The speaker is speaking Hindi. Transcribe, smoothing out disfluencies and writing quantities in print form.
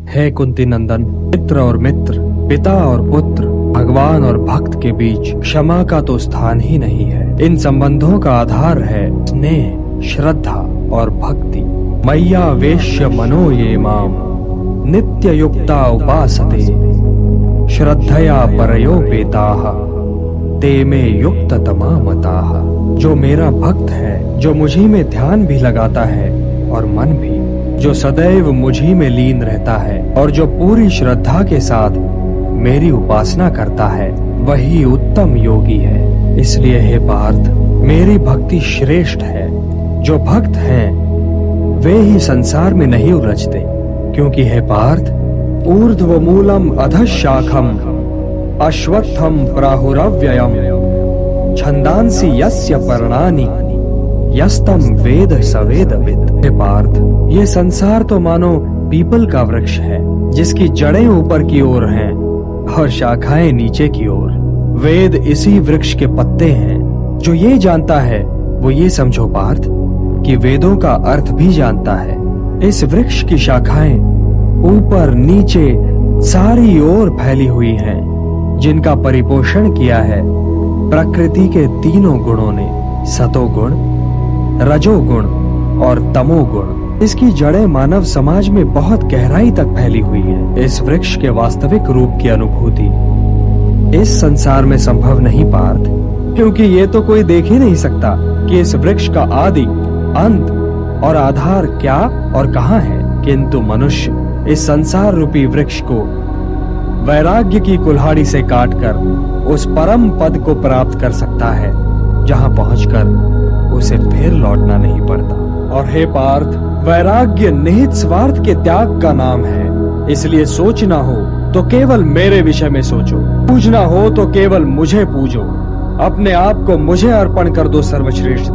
हे कुंती नंदन, मित्र और मित्र, पिता और पुत्र, भगवान और भक्त के बीच क्षमा का तो स्थान ही नहीं है। इन संबंधों का आधार है स्नेह, श्रद्धा और भक्ति। मैया वेश्य मनो ये माम नित्य युक्ता उपासते श्रद्धया परयोपेताः ते में युक्त तमामताः। जो मेरा भक्त है, जो मुझी में ध्यान भी लगाता है और मन भी, जो सदैव मुझी में लीन रहता है और जो पूरी श्रद्धा के साथ मेरी उपासना करता है, वही उत्तम योगी है। इसलिए हे पार्थ, मेरी भक्ति श्रेष्ठ है। जो भक्त हैं वे ही संसार में नहीं उलझते, क्योंकि हे पार्थ, ऊर्ध्वमूलम अधशाखम अश्वत्थम प्राहुरव्ययम छंदांसि यस्य पर्णानि यस्तम वेद सवेदविद। हे पार्थ, ये संसार तो मानो पीपल का वृक्ष है, जिसकी जड़ें ऊपर की ओर हैं और शाखाएं नीचे की ओर। वेद इसी वृक्ष के पत्ते हैं। जो ये जानता है वो ये समझो पार्थ कि वेदों का अर्थ भी जानता है। इस वृक्ष की शाखाएं ऊपर नीचे सारी ओर फैली हुई हैं, जिनका परिपोषण किया है प्रकृति के तीनों गुणों ने, सतोगुण, रजोगुण और तमोगुण। इसकी जड़ें मानव समाज में बहुत गहराई तक फैली हुई हैं। इस वृक्ष के वास्तविक रूप की अनुभूति इस संसार में संभव नहीं पार्थ, क्योंकि ये तो कोई देख ही नहीं सकता कि इस वृक्ष का आदि, अंत और आधार क्या और कहाँ है। किंतु मनुष्य इस संसार रूपी वृक्ष को वैराग्य की कुल्हाड़ी से काटकर उस परम पद को प्राप्त कर सकता है, जहाँ पहुंचकर उसे फिर लौटना नहीं पड़ता। और हे पार्थ, वैराग्य निहित स्वार्थ के त्याग का नाम है। इसलिए सोचना हो तो केवल मेरे विषय में सोचो, पूजना हो तो केवल मुझे पूजो, अपने आप को मुझे अर्पण कर दो सर्वश्रेष्ठ।